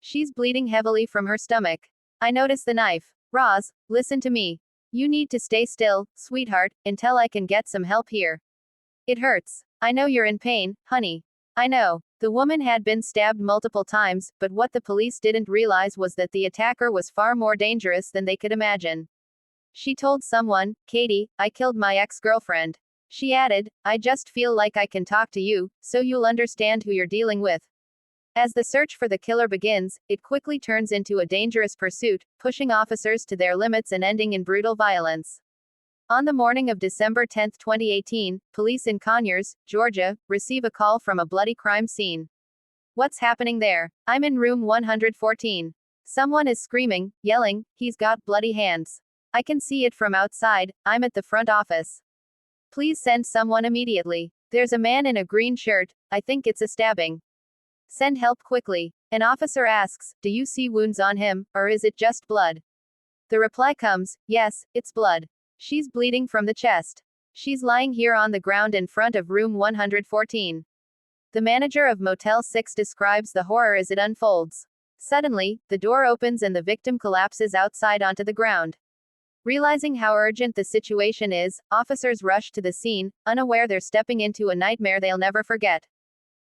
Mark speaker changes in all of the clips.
Speaker 1: She's bleeding heavily from her stomach. I notice the knife. Roz, listen to me. You need to stay still, sweetheart, until I can get some help here. It hurts. I know you're in pain, honey. I know. The woman had been stabbed multiple times, but what the police didn't realize was that the attacker was far more dangerous than they could imagine. She told someone, Katie, I killed my ex-girlfriend. She added, I just feel like I can talk to you, so you'll understand who you're dealing with. As the search for the killer begins, it quickly turns into a dangerous pursuit, pushing officers to their limits and ending in brutal violence. On the morning of December 10, 2018, police in Conyers, Georgia, receive a call from a bloody crime scene. What's happening there? I'm in room 114. Someone is screaming, yelling, he's got bloody hands. I can see it from outside, I'm at the front office. Please send someone immediately. There's a man in a green shirt, I think it's a stabbing. Send help quickly. An officer asks, do you see wounds on him, or is it just blood? The reply comes, yes, it's blood. She's bleeding from the chest. She's lying here on the ground in front of room 114. The manager of Motel 6 describes the horror as it unfolds. Suddenly, the door opens and the victim collapses outside onto the ground. Realizing how urgent the situation is, officers rush to the scene, unaware they're stepping into a nightmare they'll never forget.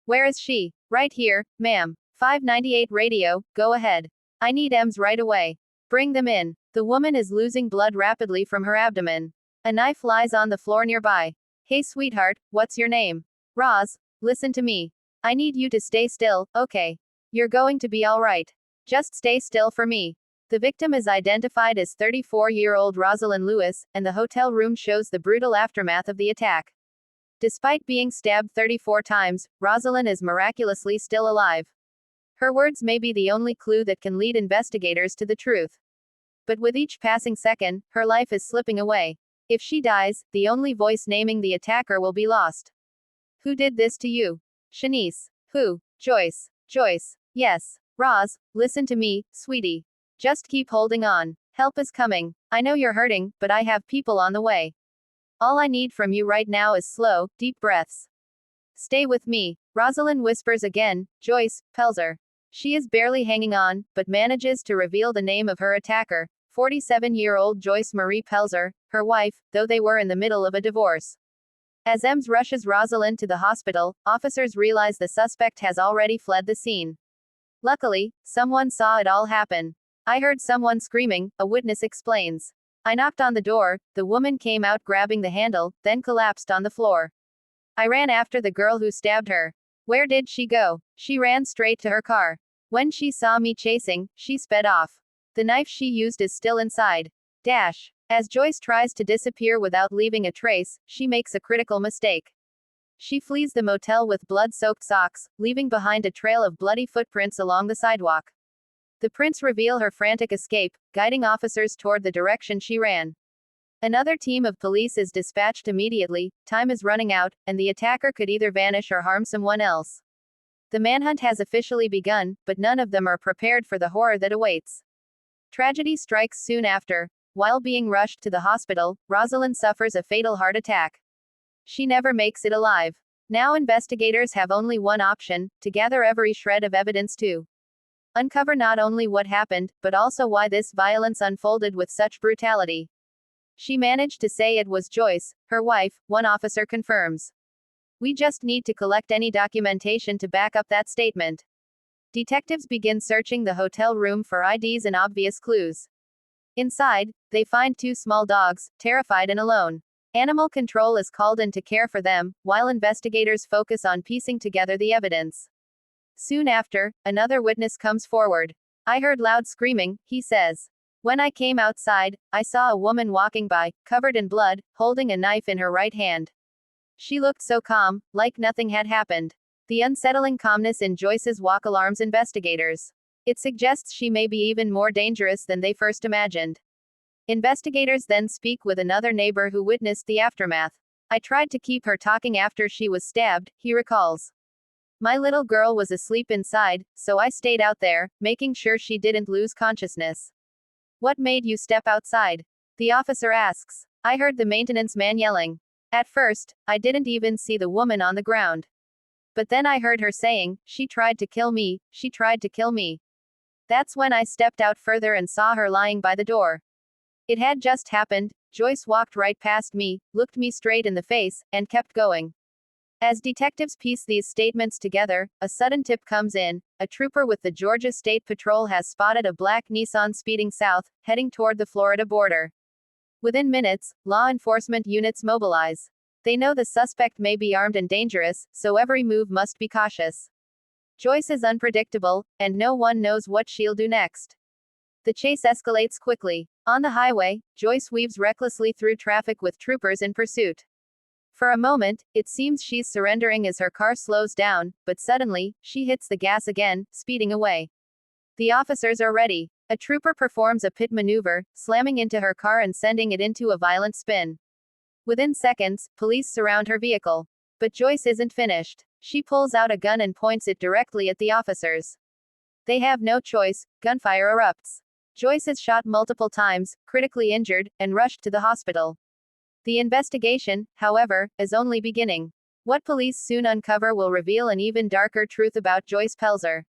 Speaker 1: Where is she? Right here, ma'am. 598 radio, go ahead. I need EMS right away. Bring them in. The woman is losing blood rapidly from her abdomen. A knife lies on the floor nearby. Hey sweetheart, what's your name? Roz, listen to me. I need you to stay still, okay? You're going to be alright. Just stay still for me. The victim is identified as 34-year-old Rosalind Lewis, and the hotel room shows the brutal aftermath of the attack. Despite being stabbed 34 times, Rosalind is miraculously still alive. Her words may be the only clue that can lead investigators to the truth. But with each passing second, her life is slipping away. If she dies, the only voice naming the attacker will be lost. Who did this to you? Shanice. Who? Joyce. Joyce. Yes. Roz, listen to me, sweetie. Just keep holding on. Help is coming. I know you're hurting, but I have people on the way. All I need from you right now is slow, deep breaths. Stay with me. Rosalind whispers again, Joyce Pelzer. She is barely hanging on, but manages to reveal the name of her attacker, 47-year-old Joyce Marie Pelzer, her wife, though they were in the middle of a divorce. As EMS rushes Rosalind to the hospital, officers realize the suspect has already fled the scene. Luckily, someone saw it all happen. I heard someone screaming, a witness explains. I knocked on the door, the woman came out grabbing the handle, then collapsed on the floor. I ran after the girl who stabbed her. Where did she go? She ran straight to her car. When she saw me chasing, she sped off. The knife she used is still inside. Dash. As Joyce tries to disappear without leaving a trace, she makes a critical mistake. She flees the motel with blood-soaked socks, leaving behind a trail of bloody footprints along the sidewalk. The prints reveal her frantic escape, guiding officers toward the direction she ran. Another team of police is dispatched immediately, time is running out, and the attacker could either vanish or harm someone else. The manhunt has officially begun, but none of them are prepared for the horror that awaits. Tragedy strikes soon after. While being rushed to the hospital, Rosalind suffers a fatal heart attack. She never makes it alive. Now investigators have only one option, to gather every shred of evidence to uncover not only what happened, but also why this violence unfolded with such brutality. She managed to say it was Joyce, her wife, one officer confirms. We just need to collect any documentation to back up that statement. Detectives begin searching the hotel room for IDs and obvious clues. Inside, they find two small dogs, terrified and alone. Animal control is called in to care for them, while investigators focus on piecing together the evidence. Soon after, another witness comes forward. I heard loud screaming, he says. When I came outside, I saw a woman walking by, covered in blood, holding a knife in her right hand. She looked so calm, like nothing had happened. The unsettling calmness in Joyce's walk alarms investigators. It suggests she may be even more dangerous than they first imagined. Investigators then speak with another neighbor who witnessed the aftermath. I tried to keep her talking after she was stabbed, he recalls. My little girl was asleep inside, so I stayed out there, making sure she didn't lose consciousness. What made you step outside? The officer asks. I heard the maintenance man yelling. At first, I didn't even see the woman on the ground. But then I heard her saying, she tried to kill me, she tried to kill me. That's when I stepped out further and saw her lying by the door. It had just happened. Joyce walked right past me, looked me straight in the face, and kept going. As detectives piece these statements together, a sudden tip comes in. A trooper with the Georgia State Patrol has spotted a black Nissan speeding south, heading toward the Florida border. Within minutes, law enforcement units mobilize. They know the suspect may be armed and dangerous, so every move must be cautious. Joyce is unpredictable, and no one knows what she'll do next. The chase escalates quickly. On the highway, Joyce weaves recklessly through traffic with troopers in pursuit. For a moment, it seems she's surrendering as her car slows down, but suddenly, she hits the gas again, speeding away. The officers are ready. A trooper performs a pit maneuver, slamming into her car and sending it into a violent spin. Within seconds, police surround her vehicle. But Joyce isn't finished. She pulls out a gun and points it directly at the officers. They have no choice. Gunfire erupts. Joyce is shot multiple times, critically injured, and rushed to the hospital. The investigation, however, is only beginning. What police soon uncover will reveal an even darker truth about Joyce Pelzer.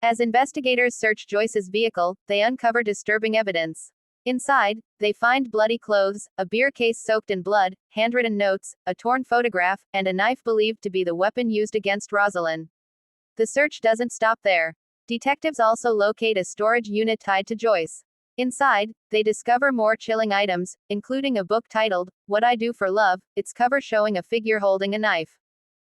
Speaker 1: As investigators search Joyce's vehicle, they uncover disturbing evidence. Inside, they find bloody clothes, a beer case soaked in blood, handwritten notes, a torn photograph, and a knife believed to be the weapon used against Rosalind. The search doesn't stop there. Detectives also locate a storage unit tied to Joyce. Inside, they discover more chilling items, including a book titled, What I Do for Love, its cover showing a figure holding a knife.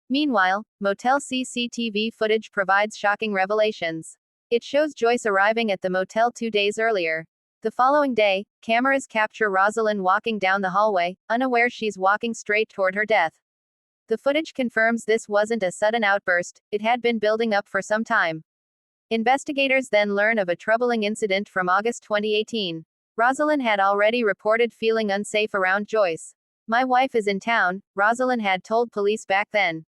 Speaker 1: Meanwhile, motel CCTV footage provides shocking revelations. It shows Joyce arriving at the motel 2 days earlier. The following day, cameras capture Rosalind walking down the hallway, unaware she's walking straight toward her death. The footage confirms this wasn't a sudden outburst, it had been building up for some time. Investigators then learn of a troubling incident from August 2018. Rosalind had already reported feeling unsafe around Joyce. My wife is in town, Rosalind had told police back then.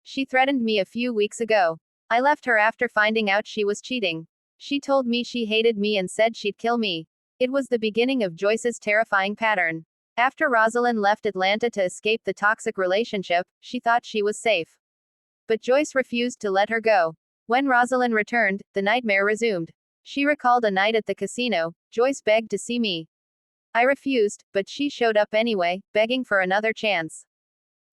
Speaker 1: She threatened me a few weeks ago. I left her after finding out she was cheating. She told me she hated me and said she'd kill me. It was the beginning of Joyce's terrifying pattern. After Rosalind left Atlanta to escape the toxic relationship, she thought she was safe. But Joyce refused to let her go. When Rosalind returned, the nightmare resumed. She recalled a night at the casino. Joyce begged to see me. I refused, but she showed up anyway, begging for another chance.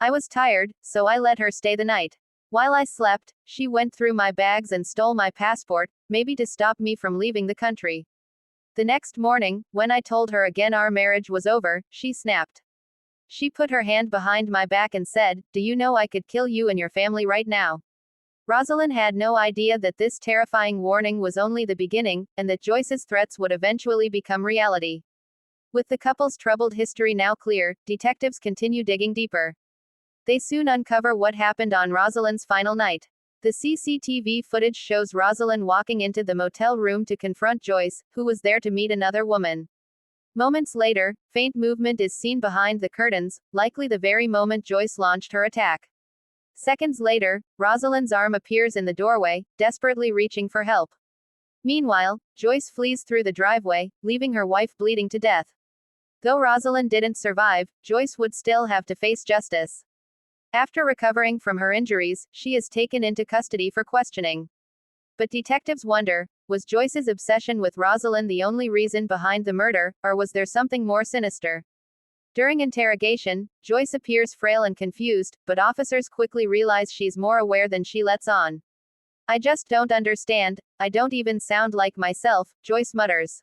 Speaker 1: I was tired, so I let her stay the night. While I slept, she went through my bags and stole my passport, maybe to stop me from leaving the country. The next morning, when I told her again our marriage was over, she snapped. She put her hand behind my back and said, "Do you know I could kill you and your family right now?" Rosalind had no idea that this terrifying warning was only the beginning, and that Joyce's threats would eventually become reality. With the couple's troubled history now clear, detectives continue digging deeper. They soon uncover what happened on Rosalind's final night. The CCTV footage shows Rosalind walking into the motel room to confront Joyce, who was there to meet another woman. Moments later, faint movement is seen behind the curtains, likely the very moment Joyce launched her attack. Seconds later, Rosalind's arm appears in the doorway, desperately reaching for help. Meanwhile, Joyce flees through the driveway, leaving her wife bleeding to death. Though Rosalind didn't survive, Joyce would still have to face justice. After recovering from her injuries, she is taken into custody for questioning. But detectives wonder, was Joyce's obsession with Rosalind the only reason behind the murder, or was there something more sinister? During interrogation, Joyce appears frail and confused, but officers quickly realize she's more aware than she lets on. "I just don't understand, I don't even sound like myself," Joyce mutters.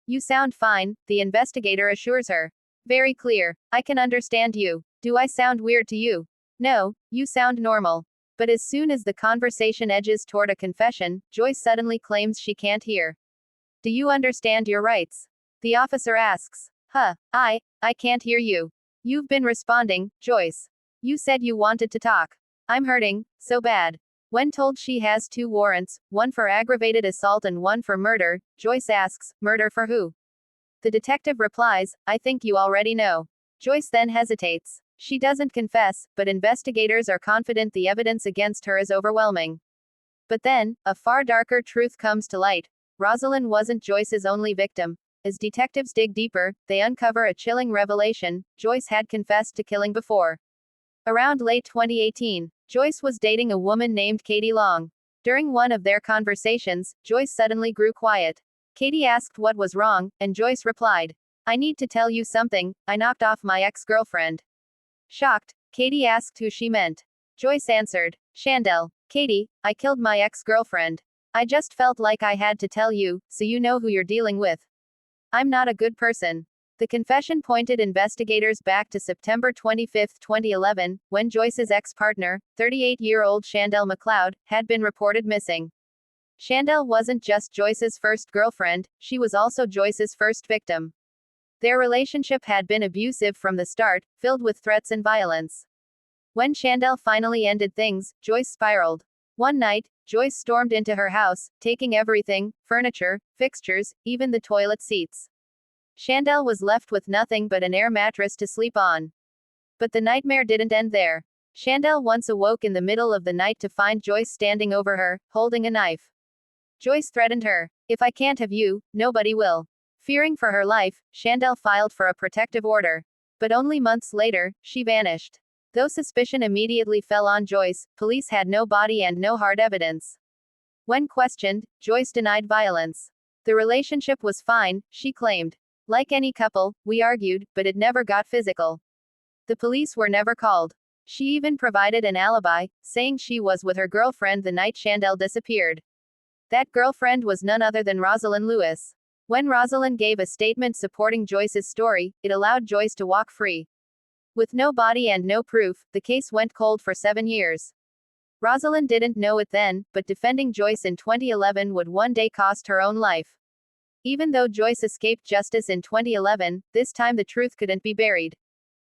Speaker 1: "You sound fine," the investigator assures her. "Very clear. I can understand you. Do I sound weird to you?" "No, you sound normal." But as soon as the conversation edges toward a confession, Joyce suddenly claims she can't hear. "Do you understand your rights?" The officer asks. I can't hear you. You've been responding, Joyce. You said you wanted to talk. I'm hurting, so bad." When told she has 2 warrants, one for aggravated assault and one for murder, Joyce asks, "Murder for who?" The detective replies, "I think you already know." Joyce then hesitates. She doesn't confess, but investigators are confident the evidence against her is overwhelming. But then, a far darker truth comes to light. Rosalind wasn't Joyce's only victim. As detectives dig deeper, they uncover a chilling revelation: Joyce had confessed to killing before. Around late 2018, Joyce was dating a woman named Katie Long. During one of their conversations, Joyce suddenly grew quiet. Katie asked what was wrong, and Joyce replied, "I need to tell you something, I knocked off my ex-girlfriend." Shocked, Katie asked who she meant. Joyce answered, "Chandel. Katie, I killed my ex-girlfriend. I just felt like I had to tell you, so you know who you're dealing with. I'm not a good person." The confession pointed investigators back to September 25, 2011, when Joyce's ex-partner, 38-year-old Chandel McLeod, had been reported missing. Chandel wasn't just Joyce's first girlfriend, she was also Joyce's first victim. Their relationship had been abusive from the start, filled with threats and violence. When Chandel finally ended things, Joyce spiraled. One night, Joyce stormed into her house, taking everything: furniture, fixtures, even the toilet seats. Chandel was left with nothing but an air mattress to sleep on. But the nightmare didn't end there. Chandel once awoke in the middle of the night to find Joyce standing over her, holding a knife. Joyce threatened her, "If I can't have you, nobody will." Fearing for her life, Chandel filed for a protective order. But only months later, she vanished. Though suspicion immediately fell on Joyce, police had no body and no hard evidence. When questioned, Joyce denied violence. The relationship was fine, she claimed. "Like any couple, we argued, but it never got physical." The police were never called. She even provided an alibi, saying she was with her girlfriend the night Chandel disappeared. That girlfriend was none other than Rosalind Lewis. When Rosalind gave a statement supporting Joyce's story, it allowed Joyce to walk free. With no body and no proof, the case went cold for 7 years. Rosalind didn't know it then, but defending Joyce in 2011 would one day cost her own life. Even though Joyce escaped justice in 2011, this time the truth couldn't be buried.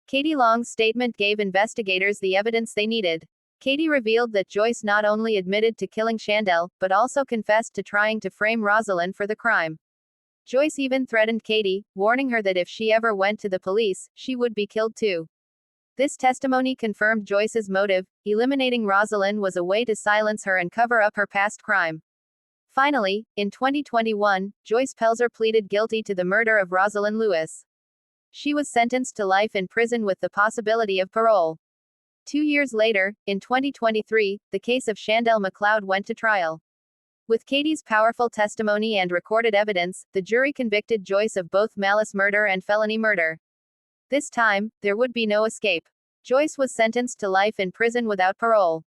Speaker 1: Katie Long's statement gave investigators the evidence they needed. Katie revealed that Joyce not only admitted to killing Chandel, but also confessed to trying to frame Rosalind for the crime. Joyce even threatened Katie, warning her that if she ever went to the police, she would be killed too. This testimony confirmed Joyce's motive: eliminating Rosalind was a way to silence her and cover up her past crime. Finally, in 2021, Joyce Pelzer pleaded guilty to the murder of Rosalind Lewis. She was sentenced to life in prison with the possibility of parole. 2 years later, in 2023, the case of Chandel McLeod went to trial. With Katie's powerful testimony and recorded evidence, the jury convicted Joyce of both malice murder and felony murder. This time, there would be no escape. Joyce was sentenced to life in prison without parole.